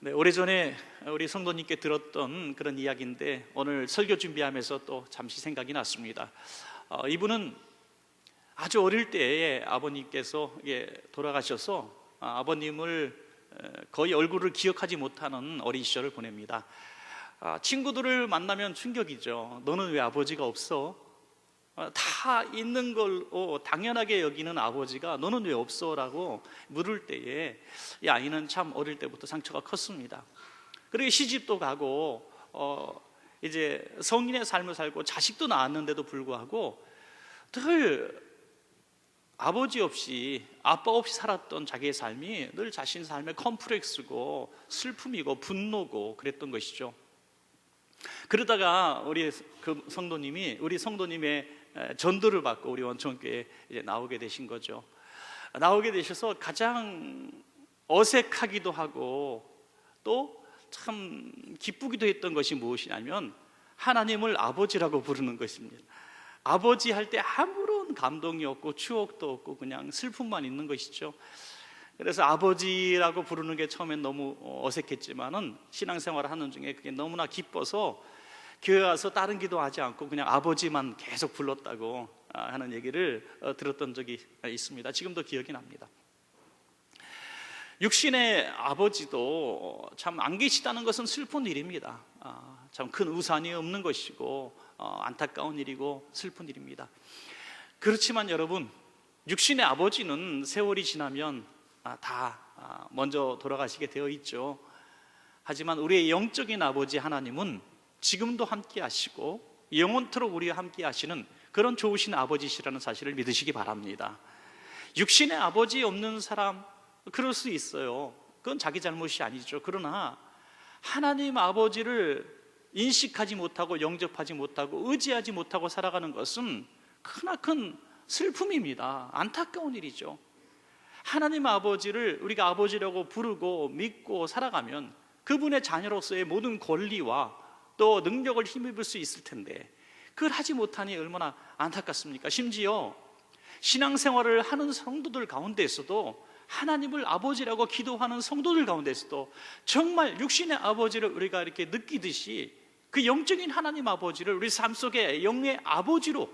네, 오래전에 우리 성도님께 들었던 그런 이야기인데 오늘 설교 준비하면서 또 잠시 생각이 났습니다. 이분은 아주 어릴 때에 아버님께서 돌아가셔서 아버님을 거의 얼굴을 기억하지 못하는 어린 시절을 보냅니다. 친구들을 만나면 충격이죠. 너는 왜 아버지가 없어? 다 있는 걸 당연하게 여기는 아버지가 너는 왜 없어? 라고 물을 때에 이 아이는 참 어릴 때부터 상처가 컸습니다. 그리고 시집도 가고 이제 성인의 삶을 살고 자식도 낳았는데도 불구하고 늘 아버지 없이 아빠 없이 살았던 자기의 삶이 늘 자신 삶의 컴플렉스고 슬픔이고 분노고 그랬던 것이죠. 그러다가 우리 그 성도님이 우리 성도님의 전도를 받고 우리 원천교회에 이제 나오게 되신 거죠. 나오게 되셔서 가장 어색하기도 하고 또 참 기쁘기도 했던 것이 무엇이냐면 하나님을 아버지라고 부르는 것입니다. 아버지 할 때 아무런 감동이 없고 추억도 없고 그냥 슬픔만 있는 것이죠. 그래서 아버지라고 부르는 게 처음엔 너무 어색했지만은 신앙생활을 하는 중에 그게 너무나 기뻐서 교회 와서 다른 기도하지 않고 그냥 아버지만 계속 불렀다고 하는 얘기를 들었던 적이 있습니다. 지금도 기억이 납니다. 육신의 아버지도 참 안 계시다는 것은 슬픈 일입니다. 참 큰 우산이 없는 것이고 안타까운 일이고 슬픈 일입니다. 그렇지만 여러분, 육신의 아버지는 세월이 지나면 다 먼저 돌아가시게 되어 있죠. 하지만 우리의 영적인 아버지 하나님은 지금도 함께 하시고 영원토록 우리와 함께 하시는 그런 좋으신 아버지시라는 사실을 믿으시기 바랍니다. 육신의 아버지 없는 사람 그럴 수 있어요. 그건 자기 잘못이 아니죠. 그러나 하나님 아버지를 인식하지 못하고 영접하지 못하고 의지하지 못하고 살아가는 것은 크나큰 슬픔입니다. 안타까운 일이죠. 하나님 아버지를 우리가 아버지라고 부르고 믿고 살아가면 그분의 자녀로서의 모든 권리와 또 능력을 힘입을 수 있을 텐데 그걸 하지 못하니 얼마나 안타깝습니까? 심지어 신앙생활을 하는 성도들 가운데에서도 하나님을 아버지라고 기도하는 성도들 가운데서도 정말 육신의 아버지를 우리가 이렇게 느끼듯이 그 영적인 하나님 아버지를 우리 삶 속에 영의 아버지로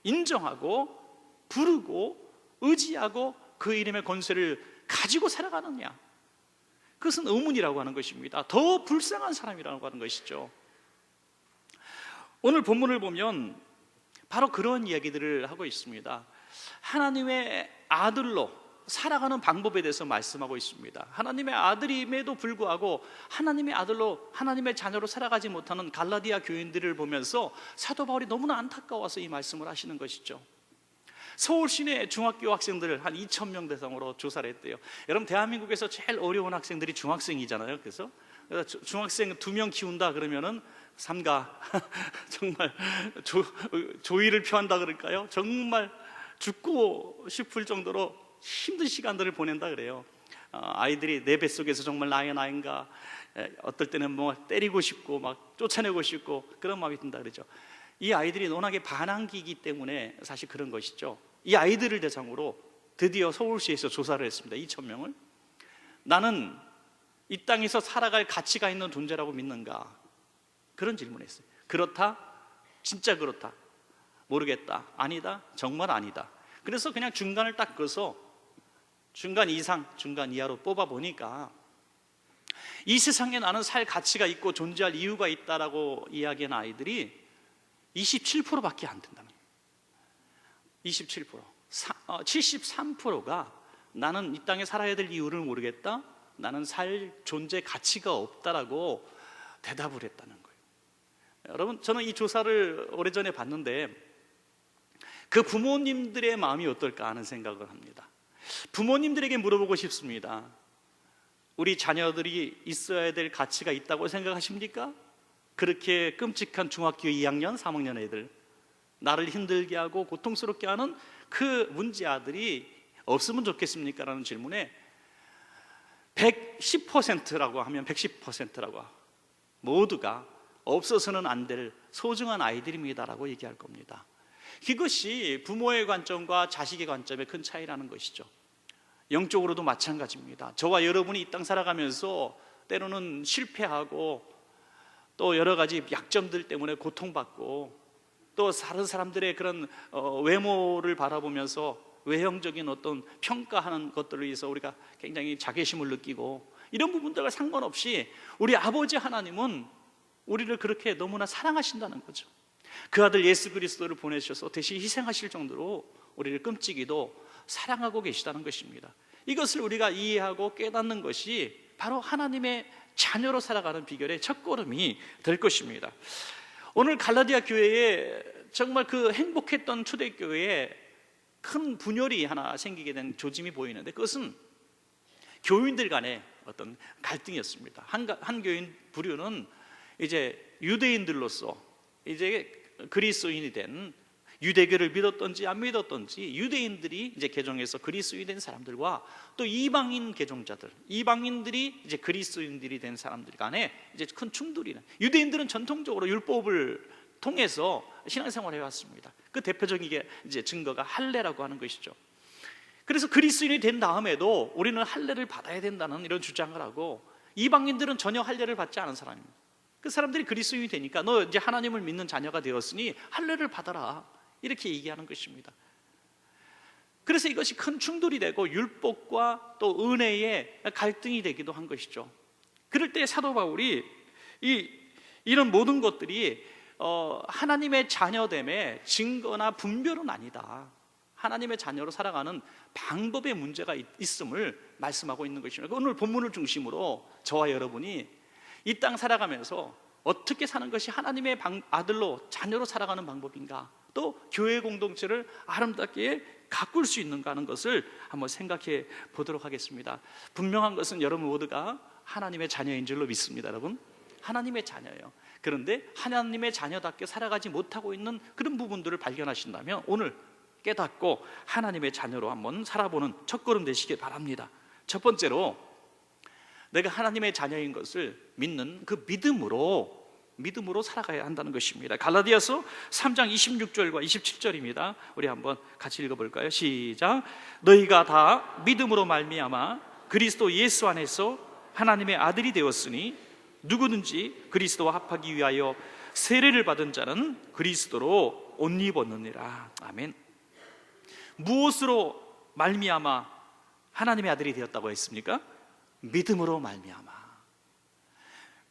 인정하고 부르고 의지하고 그 이름의 권세를 가지고 살아가느냐, 그것은 의문이라고 하는 것입니다. 더 불쌍한 사람이라고 하는 것이죠. 오늘 본문을 보면 바로 그런 이야기들을 하고 있습니다. 하나님의 아들로 살아가는 방법에 대해서 말씀하고 있습니다. 하나님의 아들임에도 불구하고 하나님의 아들로 하나님의 자녀로 살아가지 못하는 갈라디아 교인들을 보면서 사도 바울이 너무나 안타까워서 이 말씀을 하시는 것이죠. 서울 시내 중학교 학생들을 한 2,000명 대상으로 조사를 했대요. 여러분, 대한민국에서 제일 어려운 학생들이 중학생이잖아요. 그래서 중학생 2명 키운다 그러면은 삼가 정말 조의를 표한다 그럴까요? 정말 죽고 싶을 정도로 힘든 시간들을 보낸다 그래요. 아이들이 내 뱃속에서 정말 나의 나인가, 어떨 때는 뭐 때리고 싶고 막 쫓아내고 싶고 그런 마음이 든다 그러죠. 이 아이들이 워낙에 반항기이기 때문에 사실 그런 것이죠. 이 아이들을 대상으로 드디어 서울시에서 조사를 했습니다. 2,000명을. 나는 이 땅에서 살아갈 가치가 있는 존재라고 믿는가? 그런 질문을 했어요. 그렇다? 진짜 그렇다? 모르겠다? 아니다? 정말 아니다? 그래서 그냥 중간을 딱 그어서 중간 이상, 중간 이하로 뽑아보니까 이 세상에 나는 살 가치가 있고 존재할 이유가 있다라고 이야기하는 아이들이 27%밖에 안 된다는 거예요. 27%. 73%가 나는 이 땅에 살아야 될 이유를 모르겠다, 나는 살 존재 가치가 없다라고 대답을 했다는 거예요. 여러분, 저는 이 조사를 오래전에 봤는데 그 부모님들의 마음이 어떨까 하는 생각을 합니다. 부모님들에게 물어보고 싶습니다. 우리 자녀들이 있어야 될 가치가 있다고 생각하십니까? 그렇게 끔찍한 중학교 2학년, 3학년 애들, 나를 힘들게 하고 고통스럽게 하는 그 문제 아들이 없으면 좋겠습니까? 라는 질문에 110%라고 하면 110%라고 모두가 없어서는 안 될 소중한 아이들입니다라고 얘기할 겁니다. 이것이 부모의 관점과 자식의 관점의 큰 차이라는 것이죠. 영적으로도 마찬가지입니다. 저와 여러분이 이 땅 살아가면서 때로는 실패하고 또 여러 가지 약점들 때문에 고통받고 또 다른 사람들의 그런 외모를 바라보면서 외형적인 어떤 평가하는 것들을 위해서 우리가 굉장히 자괴심을 느끼고 이런 부분들과 상관없이 우리 아버지 하나님은 우리를 그렇게 너무나 사랑하신다는 거죠. 그 아들 예수 그리스도를 보내주셔서 대신 희생하실 정도로 우리를 끔찍이도 사랑하고 계시다는 것입니다. 이것을 우리가 이해하고 깨닫는 것이 바로 하나님의 자녀로 살아가는 비결의 첫걸음이 될 것입니다. 오늘 갈라디아 교회에 정말 그 행복했던 초대교회에 큰 분열이 하나 생기게 된 조짐이 보이는데, 그것은 교인들 간의 어떤 갈등이었습니다. 한 교인 부류는 이제 유대인들로서 이제 그리스도인이 된, 유대교를 믿었던지 안 믿었던지 유대인들이 이제 개종해서 그리스도인이 된 사람들과 또 이방인 개종자들, 이방인들이 이제 그리스도인들이 된 사람들 간에 이제 큰 충돌이 나. 유대인들은 전통적으로 율법을 통해서 신앙생활을 해왔습니다. 그 대표적인 이제 증거가 할례라고 하는 것이죠. 그래서 그리스도인이 된 다음에도 우리는 할례를 받아야 된다는 이런 주장을 하고, 이방인들은 전혀 할례를 받지 않은 사람입니다. 그 사람들이 그리스도인이 되니까 너 이제 하나님을 믿는 자녀가 되었으니 할례를 받아라, 이렇게 얘기하는 것입니다. 그래서 이것이 큰 충돌이 되고 율법과 또 은혜의 갈등이 되기도 한 것이죠. 그럴 때 사도 바울이 이런 모든 것들이 하나님의 자녀됨의 증거나 분별은 아니다, 하나님의 자녀로 살아가는 방법의 문제가 있음을 말씀하고 있는 것입니다. 오늘 본문을 중심으로 저와 여러분이 이 땅 살아가면서 어떻게 사는 것이 하나님의 아들로 자녀로 살아가는 방법인가, 또 교회 공동체를 아름답게 가꿀 수 있는가 하는 것을 한번 생각해 보도록 하겠습니다. 분명한 것은 여러분 모두가 하나님의 자녀인 줄로 믿습니다. 여러분, 하나님의 자녀예요. 그런데 하나님의 자녀답게 살아가지 못하고 있는 그런 부분들을 발견하신다면 오늘 깨닫고 하나님의 자녀로 한번 살아보는 첫걸음 되시길 바랍니다. 첫 번째로, 내가 하나님의 자녀인 것을 믿는 그 믿음으로 살아가야 한다는 것입니다. 갈라디아서 3장 26절과 27절입니다. 우리 한번 같이 읽어볼까요? 시작. 너희가 다 믿음으로 말미암아 그리스도 예수 안에서 하나님의 아들이 되었으니 누구든지 그리스도와 합하기 위하여 세례를 받은 자는 그리스도로 옷 입었느니라. 아멘. 무엇으로 말미암아 하나님의 아들이 되었다고 했습니까? 믿음으로 말미암아.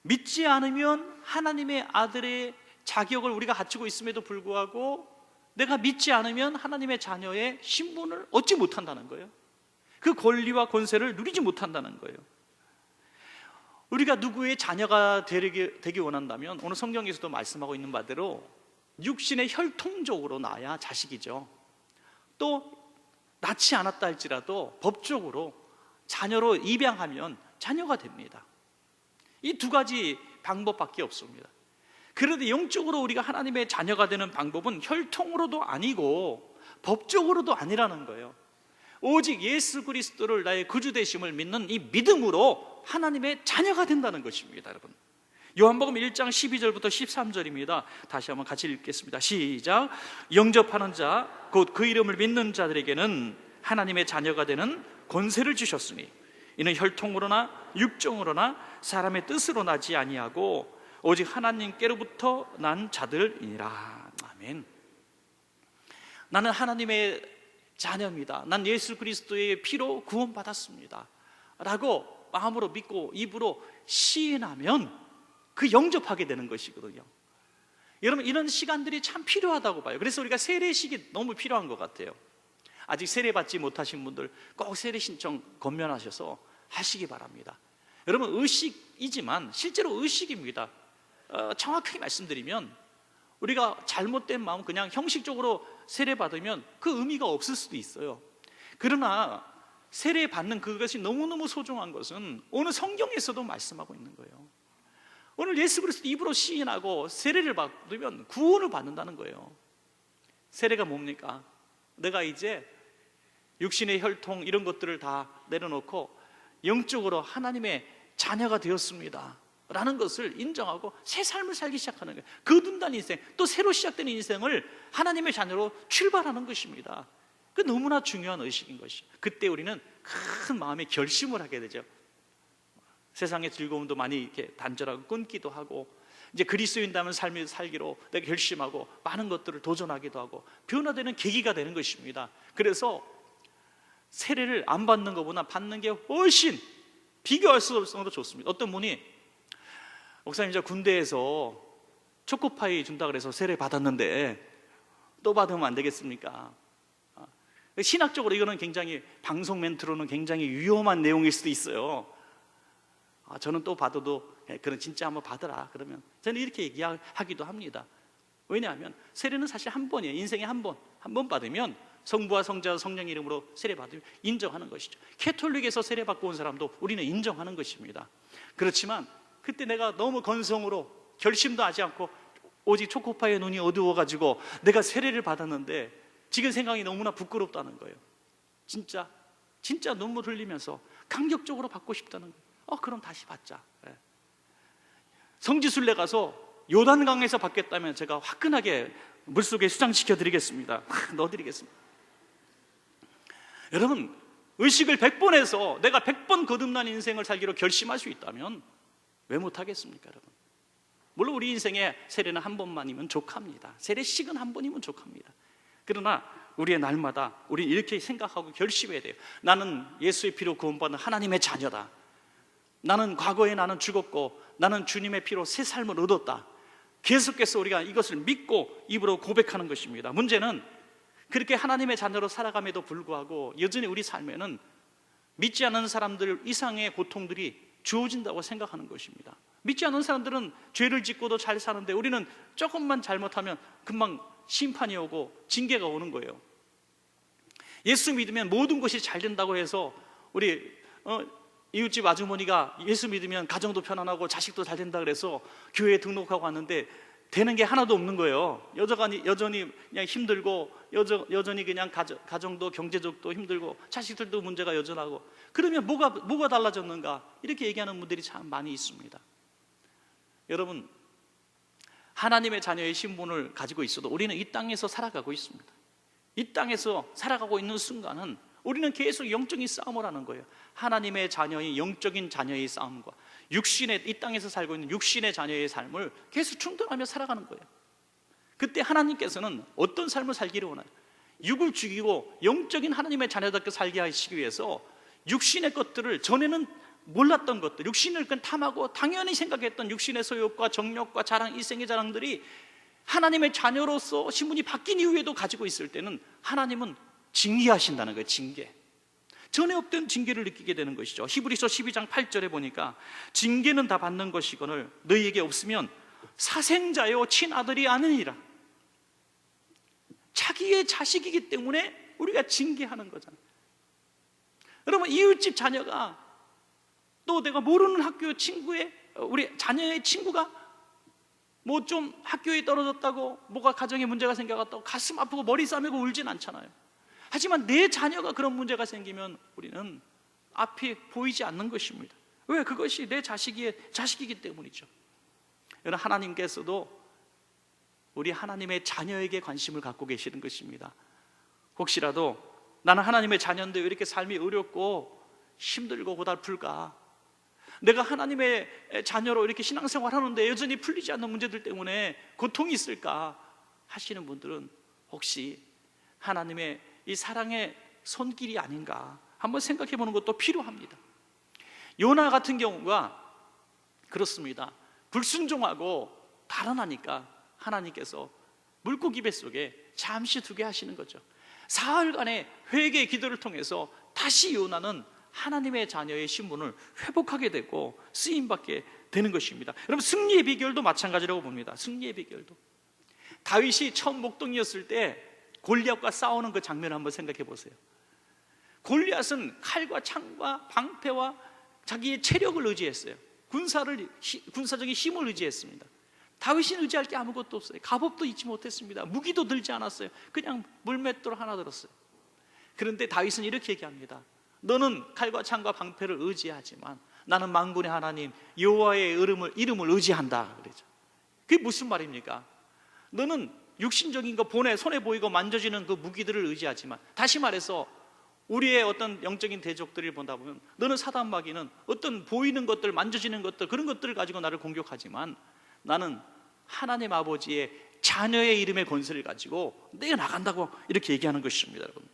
믿지 않으면 하나님의 아들의 자격을 우리가 갖추고 있음에도 불구하고 내가 믿지 않으면 하나님의 자녀의 신분을 얻지 못한다는 거예요. 그 권리와 권세를 누리지 못한다는 거예요. 우리가 누구의 자녀가 되기 원한다면 오늘 성경에서도 말씀하고 있는 바대로 육신의 혈통적으로 낳아야 자식이죠. 또 낳지 않았다 할지라도 법적으로 자녀로 입양하면 자녀가 됩니다. 이 두 가지 방법밖에 없습니다. 그런데 영적으로 우리가 하나님의 자녀가 되는 방법은 혈통으로도 아니고 법적으로도 아니라는 거예요. 오직 예수 그리스도를 나의 구주 되심을 믿는 이 믿음으로 하나님의 자녀가 된다는 것입니다. 여러분, 요한복음 1장 12절부터 13절입니다. 다시 한번 같이 읽겠습니다. 시작. 영접하는 자 곧 그 이름을 믿는 자들에게는 하나님의 자녀가 되는 권세를 주셨으니 이는 혈통으로나 육정으로나 사람의 뜻으로 나지 아니하고 오직 하나님께로부터 난 자들이니라. 아멘. 나는 하나님의 자녀입니다. 난 예수 그리스도의 피로 구원받았습니다 라고 마음으로 믿고 입으로 시인하면 그 영접하게 되는 것이거든요. 여러분, 이런 시간들이 참 필요하다고 봐요. 그래서 우리가 세례식이 너무 필요한 것 같아요. 아직 세례받지 못하신 분들 꼭 세례 신청 건면하셔서 하시기 바랍니다. 여러분, 의식이지만 실제로 의식입니다. 정확하게 말씀드리면 우리가 잘못된 마음, 그냥 형식적으로 세례받으면 그 의미가 없을 수도 있어요. 그러나 세례받는 그것이 너무너무 소중한 것은 오늘 성경에서도 말씀하고 있는 거예요. 오늘 예수 그리스도 입으로 시인하고 세례를 받으면 구원을 받는다는 거예요. 세례가 뭡니까? 내가 이제 육신의 혈통 이런 것들을 다 내려놓고 영적으로 하나님의 자녀가 되었습니다 라는 것을 인정하고 새 삶을 살기 시작하는 거예요. 거듭난 인생, 또 새로 시작되는 인생을 하나님의 자녀로 출발하는 것입니다. 그 너무나 중요한 의식인 것이죠. 그때 우리는 큰 마음의 결심을 하게 되죠. 세상의 즐거움도 많이 이렇게 단절하고 끊기도 하고, 이제 그리스도인다면 삶을 살기로 내가 결심하고 많은 것들을 도전하기도 하고 변화되는 계기가 되는 것입니다. 그래서 세례를 안 받는 것보다 받는 게 훨씬 비교할 수 없을 정도로 좋습니다. 어떤 분이 목사님, 저 군대에서 초코파이 준다 그래서 세례 받았는데 또 받으면 안 되겠습니까? 신학적으로 이거는 굉장히, 방송 멘트로는 굉장히 위험한 내용일 수도 있어요. 저는 또 받아도 그럼 진짜 한번 받으라 그러면 저는 이렇게 얘기하기도 합니다. 왜냐하면 세례는 사실 한 번이에요. 인생에 한 번 받으면 성부와 성자와 성령 이름으로 세례 받으면 인정하는 것이죠. 캐톨릭에서 세례 받고 온 사람도 우리는 인정하는 것입니다. 그렇지만 그때 내가 너무 건성으로 결심도 하지 않고 오직 초코파이의 눈이 어두워가지고 내가 세례를 받았는데 지금 생각이 너무나 부끄럽다는 거예요. 진짜 눈물 흘리면서 강력적으로 받고 싶다는 거예요. 그럼 다시 받자. 성지순례 가서 요단강에서 받겠다면 제가 화끈하게 물속에 수장시켜 드리겠습니다. 넣어드리겠습니다. 여러분, 의식을 100번 해서 내가 100번 거듭난 인생을 살기로 결심할 수 있다면 왜 못하겠습니까, 여러분? 물론 우리 인생에 세례는 한 번만이면 족합니다. 세례식은 한 번이면 족합니다. 그러나 우리의 날마다 우리는 이렇게 생각하고 결심해야 돼요. 나는 예수의 피로 구원받은 하나님의 자녀다. 나는 과거에 나는 죽었고 나는 주님의 피로 새 삶을 얻었다. 계속해서 우리가 이것을 믿고 입으로 고백하는 것입니다. 문제는 그렇게 하나님의 자녀로 살아감에도 불구하고 여전히 우리 삶에는 믿지 않는 사람들 이상의 고통들이 주어진다고 생각하는 것입니다. 믿지 않는 사람들은 죄를 짓고도 잘 사는데 우리는 조금만 잘못하면 금방 심판이 오고 징계가 오는 거예요. 예수 믿으면 모든 것이 잘 된다고 해서 우리 이웃집 아주머니가 예수 믿으면 가정도 편안하고 자식도 잘 된다 그래서 교회에 등록하고 왔는데 되는 게 하나도 없는 거예요. 여전히 그냥 힘들고 여전히 그냥 가정도 경제적도 힘들고 자식들도 문제가 여전하고, 그러면 뭐가 달라졌는가? 이렇게 얘기하는 분들이 참 많이 있습니다. 여러분, 하나님의 자녀의 신분을 가지고 있어도 우리는 이 땅에서 살아가고 있습니다. 이 땅에서 살아가고 있는 순간은 우리는 계속 영적인 싸움을 하는 거예요. 하나님의 자녀의 영적인 자녀의 싸움과 이 땅에서 살고 있는 육신의 자녀의 삶을 계속 충돌하며 살아가는 거예요. 그때 하나님께서는 어떤 삶을 살기를 원해요? 육을 죽이고 영적인 하나님의 자녀답게 살게 하시기 위해서 육신의 것들을, 전에는 몰랐던 것들, 육신을 탐하고 당연히 생각했던 육신의 소욕과 정욕과 자랑, 일생의 자랑들이 하나님의 자녀로서 신분이 바뀐 이후에도 가지고 있을 때는 하나님은 징계하신다는 거예요. 징계. 전에 없던 징계를 느끼게 되는 것이죠. 히브리서 12장 8절에 보니까 징계는 다 받는 것이거늘 너희에게 없으면 사생자요 친아들이 아니니라. 자기의 자식이기 때문에 우리가 징계하는 거잖아요. 여러분, 이웃집 자녀가 또 내가 모르는 학교 친구의, 우리 자녀의 친구가 뭐 좀 학교에 떨어졌다고, 뭐가 가정에 문제가 생겨갔다고 가슴 아프고 머리 싸매고 울진 않잖아요. 하지만 내 자녀가 그런 문제가 생기면 우리는 앞이 보이지 않는 것입니다. 왜? 그것이 내 자식이기 때문이죠. 여러분, 하나님께서도 우리 하나님의 자녀에게 관심을 갖고 계시는 것입니다. 혹시라도 나는 하나님의 자녀인데 왜 이렇게 삶이 어렵고 힘들고 고달플까? 내가 하나님의 자녀로 이렇게 신앙생활 하는데 여전히 풀리지 않는 문제들 때문에 고통이 있을까 하시는 분들은 혹시 하나님의 이 사랑의 손길이 아닌가 한번 생각해 보는 것도 필요합니다. 요나 같은 경우가 그렇습니다. 불순종하고 달아나니까 하나님께서 물고기 뱃속에 잠시 두게 하시는 거죠. 사흘간의 회개의 기도를 통해서 다시 요나는 하나님의 자녀의 신분을 회복하게 되고 쓰임받게 되는 것입니다. 여러분, 승리의 비결도 마찬가지라고 봅니다. 승리의 비결도, 다윗이 처음 목동이었을 때 골리앗과 싸우는 그 장면을 한번 생각해 보세요. 골리앗은 칼과 창과 방패와 자기의 체력을 의지했어요. 군사적인 힘을 의지했습니다. 다윗은 의지할 게 아무것도 없어요. 갑옷도 입지 못했습니다. 무기도 들지 않았어요. 그냥 물맷돌 하나 들었어요. 그런데 다윗은 이렇게 얘기합니다. 너는 칼과 창과 방패를 의지하지만 나는 만군의 하나님 여호와의 이름을 의지한다 그러죠. 그게 무슨 말입니까? 너는 육신적인 거 손에 보이고 만져지는 그 무기들을 의지하지만, 다시 말해서 우리의 어떤 영적인 대적들을 보다 보면 너는 사단 마귀는 어떤 보이는 것들, 만져지는 것들, 그런 것들을 가지고 나를 공격하지만 나는 하나님 아버지의 자녀의 이름의 권세를 가지고 내가 나간다고 이렇게 얘기하는 것입니다. 여러분,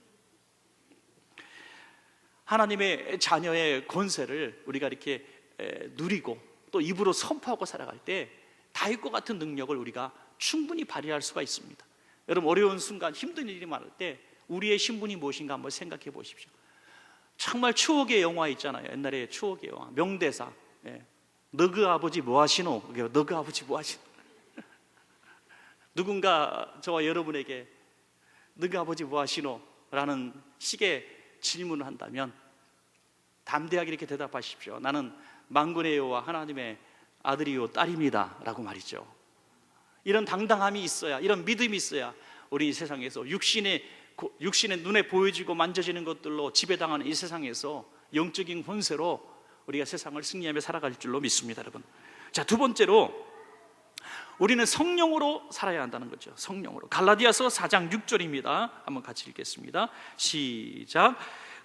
하나님의 자녀의 권세를 우리가 이렇게 누리고 또 입으로 선포하고 살아갈 때 다윗과 같은 능력을 우리가 충분히 발휘할 수가 있습니다. 여러분, 어려운 순간, 힘든 일이 많을 때 우리의 신분이 무엇인가 한번 생각해 보십시오. 정말 추억의 영화 있잖아요. 옛날에 추억의 영화, 명대사. 너그 아버지 뭐 하시노? 너그 아버지 뭐 하시노? 누군가 저와 여러분에게 너그 아버지 뭐 하시노? 라는 식의 질문을 한다면 담대하게 이렇게 대답하십시오. 나는 만군의 여호와 하나님의 아들이요 딸입니다 라고 말이죠. 이런 당당함이 있어야, 이런 믿음이 있어야 우리 세상에서 육신의 눈에 보여지고 만져지는 것들로 지배당하는 이 세상에서 영적인 권세로 우리가 세상을 승리하며 살아갈 줄로 믿습니다. 여러분, 자, 두 번째로 우리는 성령으로 살아야 한다는 거죠. 성령으로. 갈라디아서 4장 6절입니다 한번 같이 읽겠습니다. 시작.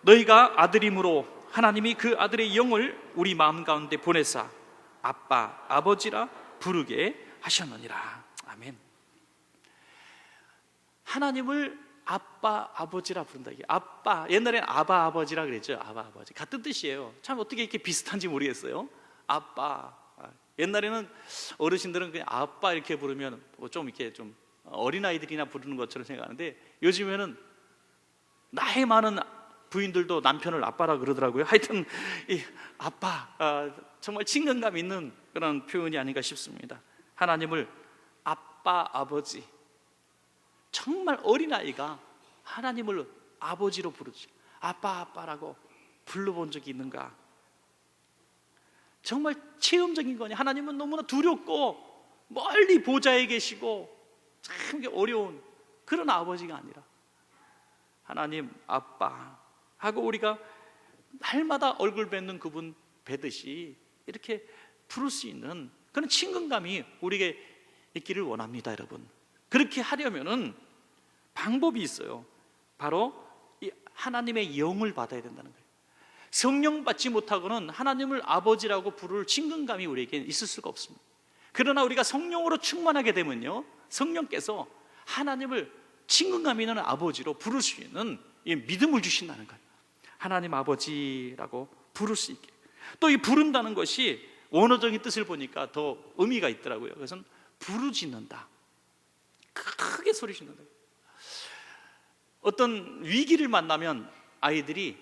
너희가 아들임으로 하나님이 그 아들의 영을 우리 마음 가운데 보내사 아빠, 아버지라 부르게 하셨느니라. 아멘. 하나님을 아빠, 아버지라 부른다. 이게 아빠, 옛날에는 아바, 아버지라 그랬죠. 아바, 아버지. 같은 뜻이에요. 참 어떻게 이렇게 비슷한지 모르겠어요. 아빠. 옛날에는 어르신들은 그냥 아빠 이렇게 부르면 좀 이렇게 좀 어린아이들이나 부르는 것처럼 생각하는데 요즘에는 나이 많은 부인들도 남편을 아빠라 그러더라고요. 하여튼 이 아빠, 정말 친근감 있는 그런 표현이 아닌가 싶습니다. 하나님을 아빠, 아버지. 정말 어린아이가 하나님을 아버지로 부르지 아빠, 아빠라고 불러본 적이 있는가? 정말 체험적인 거냐? 하나님은 너무나 두렵고 멀리 보좌에 계시고 참 어려운 그런 아버지가 아니라 하나님 아빠 하고 우리가 날마다 얼굴 뵙는 그분 뵈듯이 이렇게 부를 수 있는 그런 친근감이 우리에게 있기를 원합니다. 여러분, 그렇게 하려면은 방법이 있어요. 바로 이 하나님의 영을 받아야 된다는 거예요. 성령 받지 못하고는 하나님을 아버지라고 부를 친근감이 우리에게 있을 수가 없습니다. 그러나 우리가 성령으로 충만하게 되면요, 성령께서 하나님을 친근감 있는 아버지로 부를 수 있는 이 믿음을 주신다는 거예요. 하나님 아버지라고 부를 수 있게. 또 이 부른다는 것이 원어적인 뜻을 보니까 더 의미가 있더라고요. 그것은 부르짖는다, 크게 소리 짓는다. 어떤 위기를 만나면 아이들이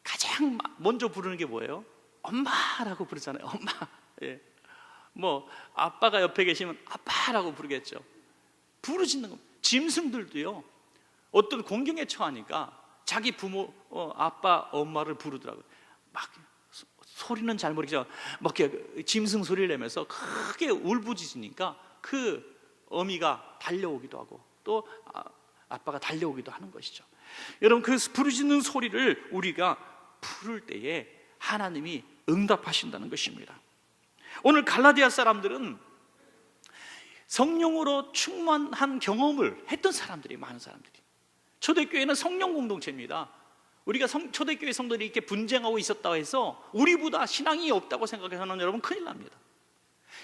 가장 먼저 부르는 게 뭐예요? 엄마라고 부르잖아요. 엄마. 예. 뭐 아빠가 옆에 계시면 아빠라고 부르겠죠. 부르짖는 겁니다. 짐승들도요, 어떤 공경에 처하니까 자기 부모, 아빠, 엄마를 부르더라고요. 막 소리는 잘 모르겠지만 막 짐승 소리를 내면서 크게 울부짖으니까 그 어미가 달려오기도 하고 또 아빠가 달려오기도 하는 것이죠. 여러분, 그 부르짖는 소리를 우리가 부를 때에 하나님이 응답하신다는 것입니다. 오늘 갈라디아 사람들은 성령으로 충만한 경험을 했던 사람들이 많은 사람들이. 초대교회는 성령 공동체입니다. 우리가 초대교회 성도들이 이렇게 분쟁하고 있었다고 해서 우리보다 신앙이 없다고 생각해서는 여러분 큰일 납니다.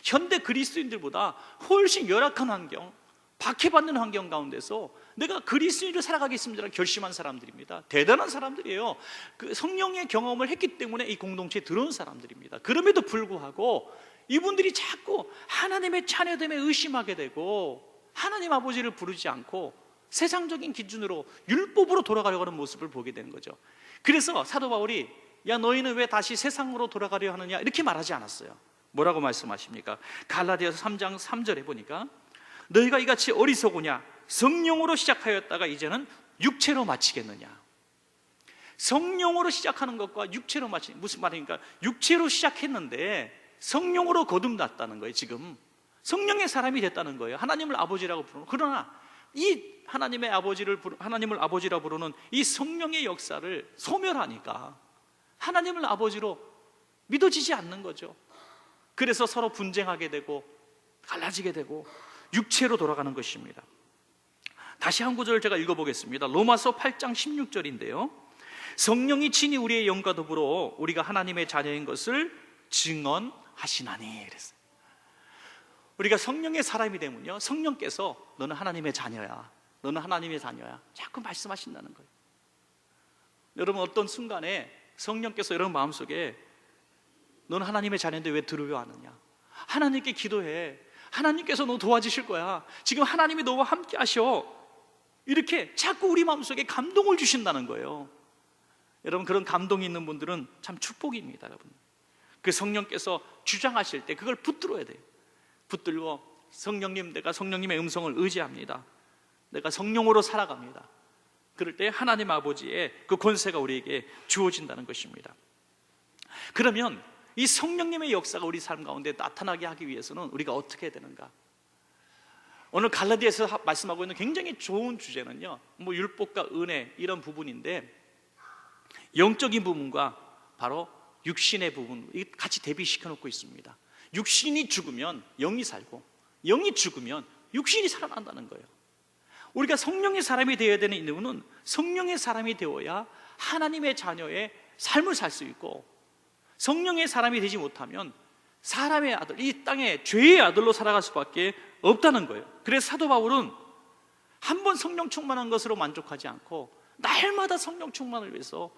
현대 그리스도인들보다 훨씬 열악한 환경, 박해받는 환경 가운데서 내가 그리스도인으로 살아가겠습니다라고 결심한 사람들입니다. 대단한 사람들이에요. 그 성령의 경험을 했기 때문에 이 공동체에 들어온 사람들입니다. 그럼에도 불구하고 이분들이 자꾸 하나님의 자녀됨에 의심하게 되고 하나님 아버지를 부르지 않고 세상적인 기준으로 율법으로 돌아가려고 하는 모습을 보게 되는 거죠. 그래서 사도 바울이 야, 너희는 왜 다시 세상으로 돌아가려 하느냐 이렇게 말하지 않았어요. 뭐라고 말씀하십니까? 갈라디아서 3장 3절에 보니까 너희가 이같이 어리석으냐? 성령으로 시작하였다가 이제는 육체로 마치겠느냐? 성령으로 시작하는 것과 육체로 마치는, 무슨 말입니까? 육체로 시작했는데 성령으로 거듭났다는 거예요. 지금 성령의 사람이 됐다는 거예요. 하나님을 아버지라고 부르는. 그러나 이 하나님을 아버지라 부르는 이 성령의 역사를 소멸하니까 하나님을 아버지로 믿어지지 않는 거죠. 그래서 서로 분쟁하게 되고 갈라지게 되고 육체로 돌아가는 것입니다. 다시 한 구절을 제가 읽어보겠습니다. 로마서 8장 16절인데요 성령이 친히 우리의 영과 더불어 우리가 하나님의 자녀인 것을 증언하시나니. 그랬어요. 우리가 성령의 사람이 되면요, 성령께서 너는 하나님의 자녀야, 너는 하나님의 자녀야, 자꾸 말씀하신다는 거예요. 여러분, 어떤 순간에 성령께서 여러분 마음속에 너는 하나님의 자녀인데 왜 두려워하느냐, 하나님께 기도해, 하나님께서 너 도와주실 거야, 지금 하나님이 너와 함께 하셔, 이렇게 자꾸 우리 마음속에 감동을 주신다는 거예요. 여러분, 그런 감동이 있는 분들은 참 축복입니다. 여러분, 그 성령께서 주장하실 때 그걸 붙들어야 돼요. 붙들고 성령님, 내가 성령님의 음성을 의지합니다, 내가 성령으로 살아갑니다. 그럴 때 하나님 아버지의 그 권세가 우리에게 주어진다는 것입니다. 그러면 이 성령님의 역사가 우리 삶 가운데 나타나게 하기 위해서는 우리가 어떻게 해야 되는가? 오늘 갈라디아에서 말씀하고 있는 굉장히 좋은 주제는요, 뭐 율법과 은혜 이런 부분인데, 영적인 부분과 바로 육신의 부분 같이 대비시켜 놓고 있습니다. 육신이 죽으면 영이 살고, 영이 죽으면 육신이 살아난다는 거예요. 우리가 성령의 사람이 되어야 되는 이유는 성령의 사람이 되어야 하나님의 자녀의 삶을 살 수 있고, 성령의 사람이 되지 못하면 사람의 아들, 이 땅의 죄의 아들로 살아갈 수밖에 없다는 거예요. 그래서 사도 바울은 한 번 성령 충만한 것으로 만족하지 않고 날마다 성령 충만을 위해서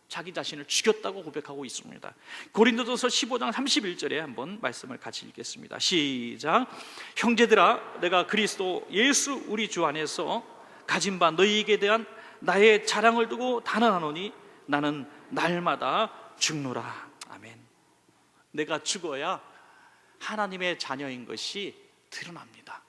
자기 자신을 죽였다고 고백하고 있습니다. 고린도전서 15장 31절에 한번 말씀을 같이 읽겠습니다. 시작. 형제들아, 내가 그리스도 예수 우리 주 안에서 가진 바 너희에게 대한 나의 자랑을 두고 단언하노니 나는 날마다 죽노라. 아멘. 내가 죽어야 하나님의 자녀인 것이 드러납니다.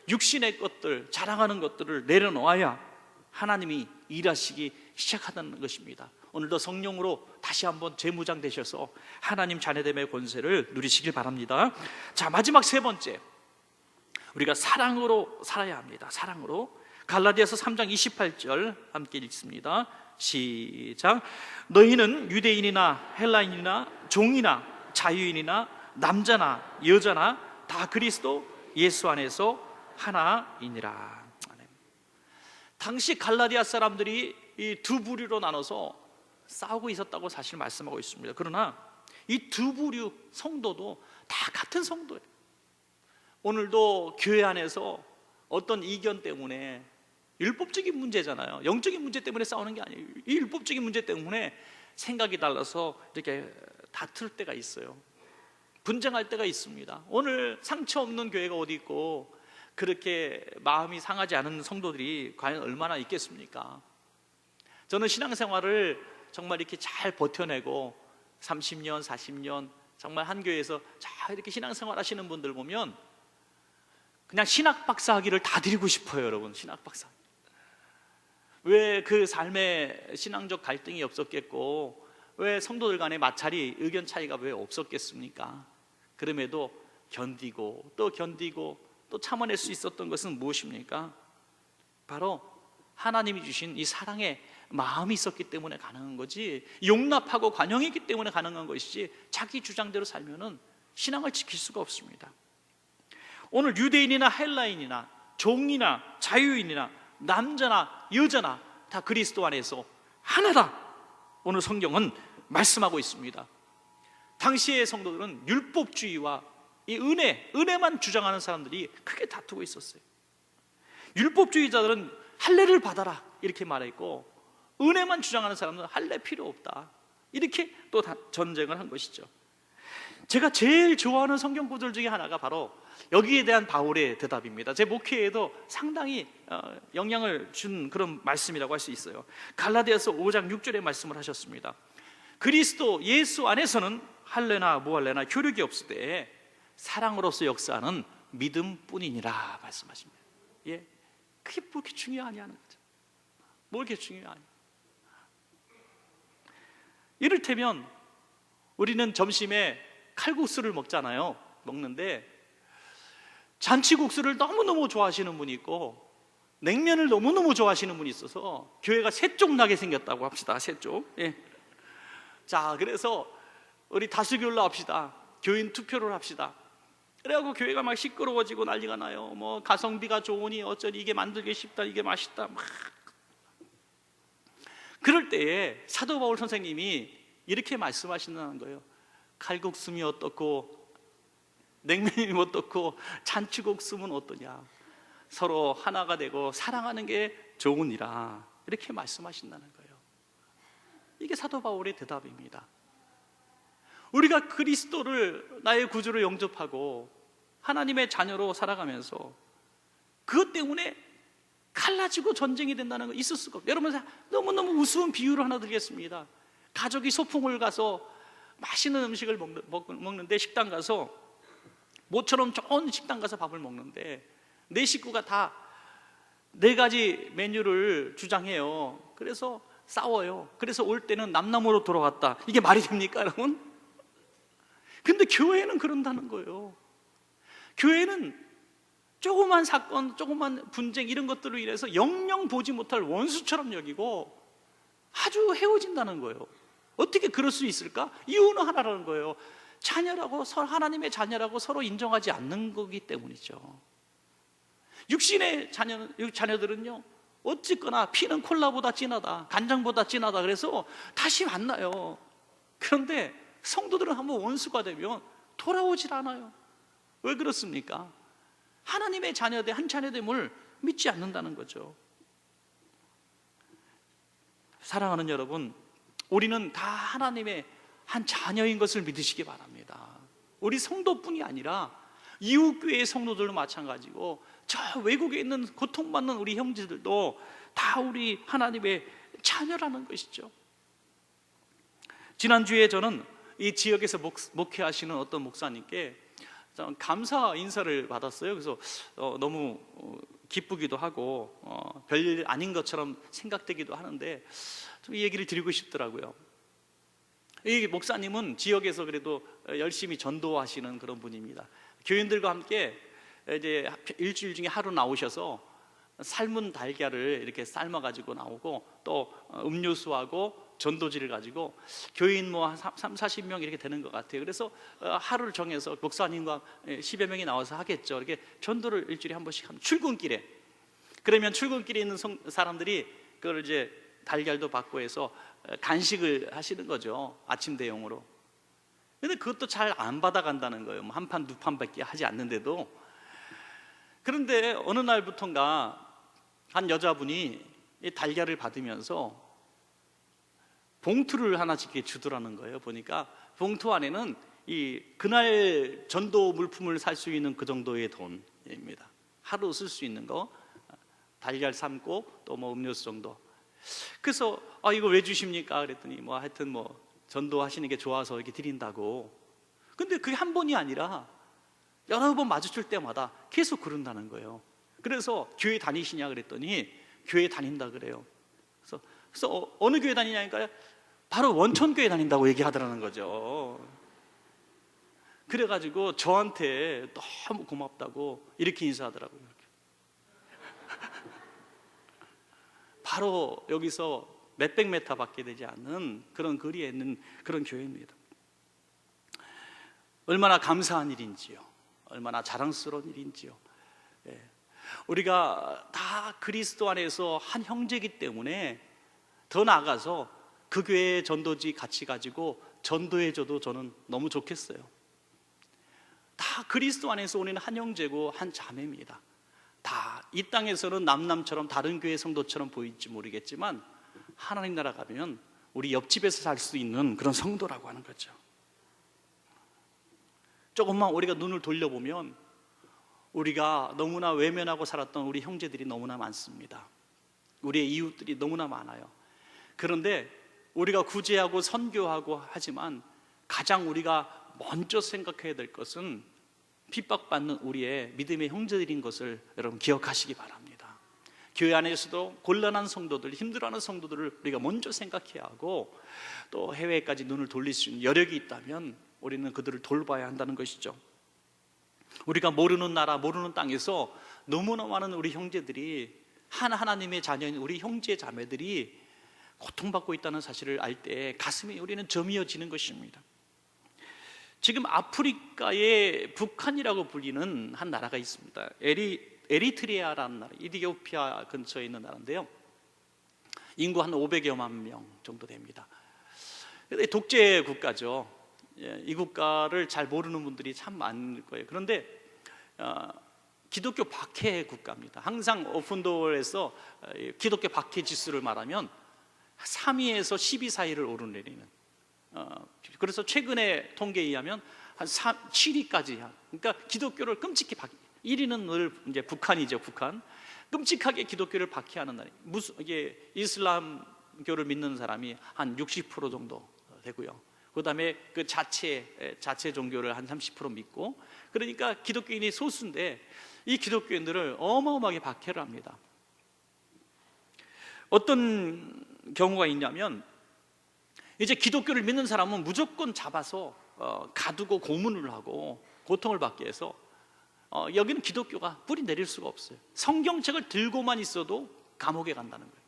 육신의 것들, 자랑하는 것들을 내려놓아야 하나님이 일하시기 시작하는 것입니다. 오늘도 성령으로 다시 한번 재무장 되셔서 하나님 자녀됨의 권세를 누리시길 바랍니다. 자, 마지막 세 번째, 우리가 사랑으로 살아야 합니다. 사랑으로. 갈라디아서 3장 28절 함께 읽습니다. 시작. 너희는 유대인이나 헬라인이나 종이나 자유인이나 남자나 여자나 다 그리스도 예수 안에서 하나이니라. 당시 갈라디아 사람들이 이 두 부류로 나눠서 싸우고 있었다고 사실 말씀하고 있습니다. 그러나 이 두 부류 성도도 다 같은 성도예요. 오늘도 교회 안에서 어떤 이견 때문에, 율법적인 문제잖아요, 영적인 문제 때문에 싸우는 게 아니에요. 이 율법적인 문제 때문에 생각이 달라서 이렇게 다툴 때가 있어요. 분쟁할 때가 있습니다. 오늘 상처 없는 교회가 어디 있고, 그렇게 마음이 상하지 않은 성도들이 과연 얼마나 있겠습니까? 저는 신앙생활을 정말 이렇게 잘 버텨내고 30년, 40년 정말 한 교회에서 잘 이렇게 신앙생활 하시는 분들 보면 그냥 신학박사 학위를 다 드리고 싶어요. 여러분, 신학박사. 왜 그 삶에 신앙적 갈등이 없었겠고, 왜 성도들 간의 마찰이, 의견 차이가 왜 없었겠습니까? 그럼에도 견디고 또 견디고 또 참아낼 수 있었던 것은 무엇입니까? 바로 하나님이 주신 이 사랑의 마음이 있었기 때문에 가능한 거지, 용납하고 관용했기 때문에 가능한 것이지, 자기 주장대로 살면은 신앙을 지킬 수가 없습니다. 오늘 유대인이나 헬라인이나 종이나 자유인이나 남자나 여자나 다 그리스도 안에서 하나다, 오늘 성경은 말씀하고 있습니다. 당시의 성도들은 율법주의와 이 은혜만 주장하는 사람들이 크게 다투고 있었어요. 율법주의자들은 할례를 받아라 이렇게 말했고, 은혜만 주장하는 사람들은 할례 필요 없다 이렇게 또 전쟁을 한 것이죠. 제가 제일 좋아하는 성경 구절 중에 하나가 바로 여기에 대한 바울의 대답입니다. 제 목회에도 상당히 영향을 준 그런 말씀이라고 할 수 있어요. 갈라디아서 5장 6절에 말씀을 하셨습니다. 그리스도 예수 안에서는 할례나 무할례나 효력이 없을 때 사랑으로서 역사하는 믿음뿐이니라 말씀하십니다. 예, 그게 뭐 이렇게 중요하냐는 거죠. 뭐 이렇게 중요하냐. 이를테면 우리는 점심에 칼국수를 먹잖아요. 먹는데 잔치국수를 너무너무 좋아하시는 분이 있고 냉면을 너무너무 좋아하시는 분이 있어서 교회가 세 쪽 나게 생겼다고 합시다. 세 쪽. 예. 자, 그래서 우리 다수결로 합시다. 교인 투표를 합시다. 그래갖고 교회가 막 시끄러워지고 난리가 나요. 뭐 가성비가 좋으니 어쩌니, 이게 만들기 쉽다, 이게 맛있다 막. 그럴 때에 사도 바울 선생님이 이렇게 말씀하신다는 거예요. 칼국수면 어떻고 냉면이면 어떻고 잔치국수면 어떠냐, 서로 하나가 되고 사랑하는 게 좋으니라, 이렇게 말씀하신다는 거예요. 이게 사도 바울의 대답입니다. 우리가 그리스도를 나의 구주로 영접하고 하나님의 자녀로 살아가면서 그것 때문에 갈라지고 전쟁이 된다는 거 있을 수가 없어요. 여러분, 너무너무 우스운 비유를 하나 드리겠습니다. 가족이 소풍을 가서 맛있는 음식을 먹는데, 식당 가서 모처럼 좋은 식당 가서 밥을 먹는데 네 식구가 다 네 가지 메뉴를 주장해요. 그래서 싸워요. 그래서 올 때는 남남으로 돌아갔다. 이게 말이 됩니까, 여러분? 근데 교회는 그런다는 거예요. 교회는 조그만 사건, 조그만 분쟁 이런 것들로 인해서 영영 보지 못할 원수처럼 여기고 아주 헤어진다는 거예요. 어떻게 그럴 수 있을까? 이유는 하나라는 거예요. 자녀라고, 하나님의 자녀라고 서로 인정하지 않는 거기 때문이죠. 육신의 자녀들은요, 어쨌거나 피는 콜라보다 진하다, 간장보다 진하다, 그래서 다시 만나요. 그런데 성도들은 한번 원수가 되면 돌아오질 않아요. 왜 그렇습니까? 하나님의 자녀됨, 한 자녀됨을 믿지 않는다는 거죠. 사랑하는 여러분, 우리는 다 하나님의 한 자녀인 것을 믿으시기 바랍니다. 우리 성도뿐이 아니라 이웃교회의 성도들도 마찬가지고, 저 외국에 있는 고통받는 우리 형제들도 다 우리 하나님의 자녀라는 것이죠. 지난주에 저는 이 지역에서 목회하시는 어떤 목사님께 감사 인사를 받았어요. 그래서 너무 기쁘기도 하고 별일 아닌 것처럼 생각되기도 하는데 좀 이 얘기를 드리고 싶더라고요. 이 목사님은 지역에서 그래도 열심히 전도하시는 그런 분입니다. 교인들과 함께 이제 일주일 중에 하루 나오셔서 삶은 달걀을 이렇게 삶아가지고 나오고, 또 음료수하고 전도지를 가지고 교인 뭐 한 30-40명 이렇게 되는 것 같아요. 그래서 하루를 정해서 목사님과 10여 명이 나와서 하겠죠. 이렇게 전도를 일주일에 한 번씩 하면, 출근길에, 그러면 출근길에 있는 사람들이 그걸 이제 달걀도 받고 해서 간식을 하시는 거죠, 아침 대용으로. 근데 그것도 잘 안 받아간다는 거예요. 뭐 한 판, 두 판밖에 하지 않는데도. 그런데 어느 날부턴가 한 여자분이 이 달걀을 받으면서 봉투를 하나씩 주더라는 거예요. 보니까 봉투 안에는 그날 전도 물품을 살 수 있는 그 정도의 돈입니다. 하루 쓸 수 있는 거, 달걀 삶고 또 뭐 음료수 정도. 그래서 이거 왜 주십니까? 그랬더니 뭐 하여튼 뭐 전도하시는 게 좋아서 이렇게 드린다고. 근데 그게 한 번이 아니라 여러 번 마주칠 때마다 계속 그런다는 거예요. 그래서 교회 다니시냐 그랬더니 교회 다닌다 그래요. 그래서 어느 교회 다니냐니까요, 바로 원천교회 다닌다고 얘기하더라는 거죠. 그래가지고 저한테 너무 고맙다고 이렇게 인사하더라고요. 바로 여기서 몇백 메타밖에 되지 않는 그런 거리에 있는 그런 교회입니다. 얼마나 감사한 일인지요, 얼마나 자랑스러운 일인지요. 우리가 다 그리스도 안에서 한 형제이기 때문에 더 나아가서 그 교회의 전도지 같이 가지고 전도해줘도 저는 너무 좋겠어요. 다 그리스도 안에서 우리는 한 형제고 한 자매입니다. 다 이 땅에서는 남남처럼 다른 교회 성도처럼 보일지 모르겠지만, 하나님 나라 가면 우리 옆집에서 살 수 있는 그런 성도라고 하는 거죠. 조금만 우리가 눈을 돌려보면 우리가 너무나 외면하고 살았던 우리 형제들이 너무나 많습니다. 우리의 이웃들이 너무나 많아요. 그런데 우리가 구제하고 선교하고 하지만 가장 우리가 먼저 생각해야 될 것은 핍박받는 우리의 믿음의 형제들인 것을 여러분 기억하시기 바랍니다. 교회 안에서도 곤란한 성도들, 힘들어하는 성도들을 우리가 먼저 생각해야 하고, 또 해외까지 눈을 돌릴 수 있는 여력이 있다면 우리는 그들을 돌봐야 한다는 것이죠. 우리가 모르는 나라, 모르는 땅에서 너무나 많은 우리 형제들이, 하나님의 자녀인 우리 형제 자매들이 고통받고 있다는 사실을 알 때 가슴이 우리는 저미어지는 것입니다. 지금 아프리카의 북한이라고 불리는 한 나라가 있습니다. 에리트리아라는 나라, 이디오피아 근처에 있는 나라인데요, 인구 한 500여만 명 정도 됩니다. 독재 국가죠. 이 국가를 잘 모르는 분들이 참 많을 거예요. 그런데 기독교 박해 국가입니다. 항상 오픈도어에서 기독교 박해 지수를 말하면 3위에서 12 사이를 오르내리는, 그래서 최근의 통계에 의하면 한 7위까지, 그러니까 기독교를 끔찍히 1위는 늘 이제 북한이죠. 북한. 끔찍하게 기독교를 박해하는 나라. 이게 이슬람교를 믿는 사람이 한 60% 정도 되고요. 그다음에 그 자체 종교를 한 30% 믿고, 그러니까 기독교인이 소수인데 이 기독교인들을 어마어마하게 박해를 합니다. 어떤 경우가 있냐면, 이제 기독교를 믿는 사람은 무조건 잡아서 가두고 고문을 하고 고통을 받게 해서 여기는 기독교가 뿌리 내릴 수가 없어요. 성경책을 들고만 있어도 감옥에 간다는 거예요.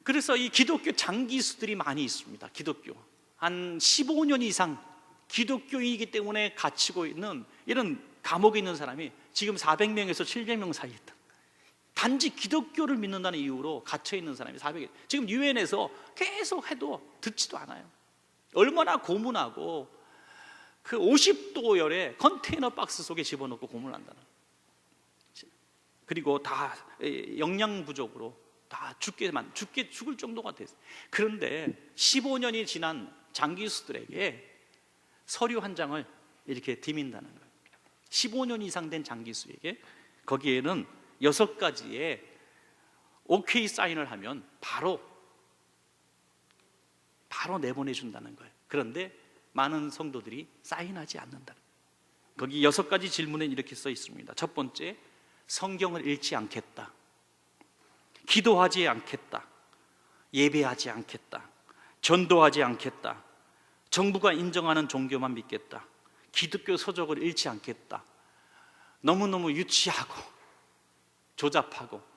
그래서 이 기독교 장기수들이 많이 있습니다. 기독교 한 15년 이상 기독교이기 때문에 갇히고 있는 이런 감옥에 있는 사람이 지금 400명에서 700명 사이에 있다. 단지 기독교를 믿는다는 이유로 갇혀 있는 사람이 400명. 지금 유엔에서 계속 해도 듣지도 않아요. 얼마나 고문하고 그 50도열의 컨테이너 박스 속에 집어넣고 고문한다는 거예요. 그리고 다 영양 부족으로 다 죽을 정도가 됐어요. 그런데 15년이 지난 장기수들에게 서류 한 장을 이렇게 디민다는 거예요. 15년 이상 된 장기수에게 거기에는 6가지의 오케이 사인을 하면 바로 내보내준다는 거예요. 그런데 많은 성도들이 사인하지 않는다는 거예요. 거기 6가지 질문에 이렇게 써 있습니다. 첫 번째, 성경을 읽지 않겠다, 기도하지 않겠다, 예배하지 않겠다, 전도하지 않겠다, 정부가 인정하는 종교만 믿겠다, 기독교 서적을 읽지 않겠다. 너무너무 유치하고 조잡하고,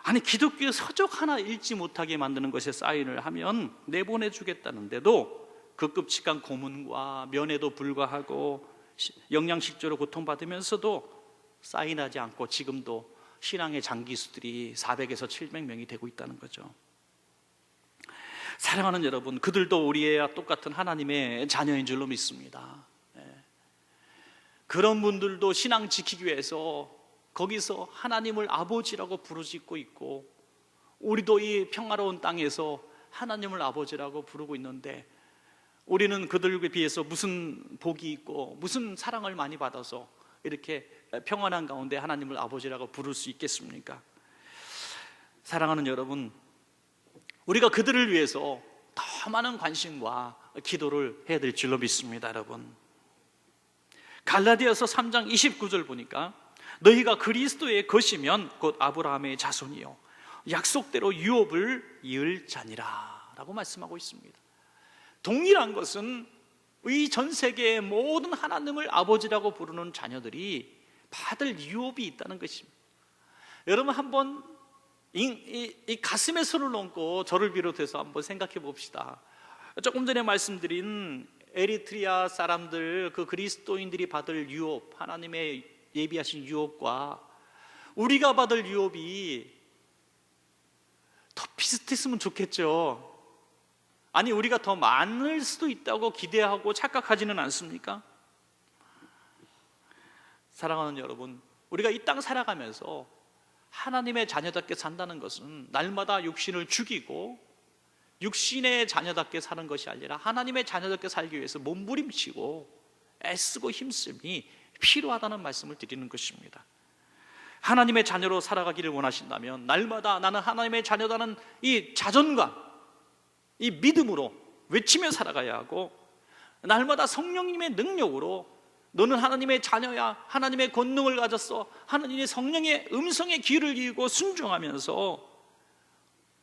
아니 기독교 서적 하나 읽지 못하게 만드는 것에 사인을 하면 내보내주겠다는데도 그 끔찍한 고문과 면회도 불가하고 영양실조로 고통받으면서도 사인하지 않고 지금도 신앙의 장기수들이 400에서 700명이 되고 있다는 거죠. 사랑하는 여러분, 그들도 우리와 똑같은 하나님의 자녀인 줄로 믿습니다. 그런 분들도 신앙 지키기 위해서 거기서 하나님을 아버지라고 부르짖고 있고, 우리도 이 평화로운 땅에서 하나님을 아버지라고 부르고 있는데, 우리는 그들에 비해서 무슨 복이 있고 무슨 사랑을 많이 받아서 이렇게 평안한 가운데 하나님을 아버지라고 부를 수 있겠습니까? 사랑하는 여러분, 우리가 그들을 위해서 더 많은 관심과 기도를 해야 될 줄로 믿습니다. 여러분, 갈라디아서 3장 29절 보니까 너희가 그리스도의 것이면 곧 아브라함의 자손이요 약속대로 유업을 이을 자니라 라고 말씀하고 있습니다. 동일한 것은 이 전 세계의 모든 하나님을 아버지라고 부르는 자녀들이 받을 유업이 있다는 것입니다. 여러분, 한번 이 가슴에 손을 얹고 저를 비롯해서 한번 생각해 봅시다. 조금 전에 말씀드린 에리트리아 사람들, 그 그리스도인들이 받을 유업, 하나님의 예비하신 유업과 우리가 받을 유업이 더 비슷했으면 좋겠죠. 아니, 우리가 더 많을 수도 있다고 기대하고 착각하지는 않습니까? 사랑하는 여러분, 우리가 이 땅 살아가면서 하나님의 자녀답게 산다는 것은 날마다 육신을 죽이고 육신의 자녀답게 사는 것이 아니라 하나님의 자녀답게 살기 위해서 몸부림치고 애쓰고 힘쓰니 필요하다는 말씀을 드리는 것입니다. 하나님의 자녀로 살아가기를 원하신다면 날마다 나는 하나님의 자녀다는 이 자존감, 이 믿음으로 외치며 살아가야 하고, 날마다 성령님의 능력으로 너는 하나님의 자녀야, 하나님의 권능을 가졌어, 하나님의 성령의 음성에 귀를 기울이고 순종하면서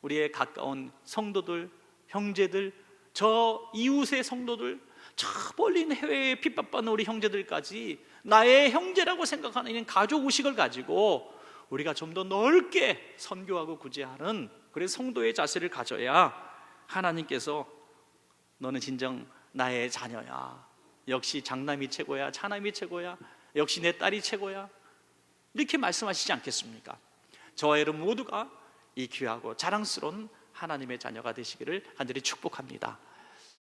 우리의 가까운 성도들, 형제들, 저 이웃의 성도들, 저 멀리 있는 해외에 핍박받는 우리 형제들까지 나의 형제라고 생각하는 이런 가족 의식을 가지고 우리가 좀 더 넓게 선교하고 구제하는 그런 성도의 자세를 가져야 하나님께서 너는 진정 나의 자녀야, 역시 장남이 최고야, 차남이 최고야, 역시 내 딸이 최고야, 이렇게 말씀하시지 않겠습니까? 저와 여러분 모두가 이 귀하고 자랑스러운 하나님의 자녀가 되시기를 간절히 축복합니다.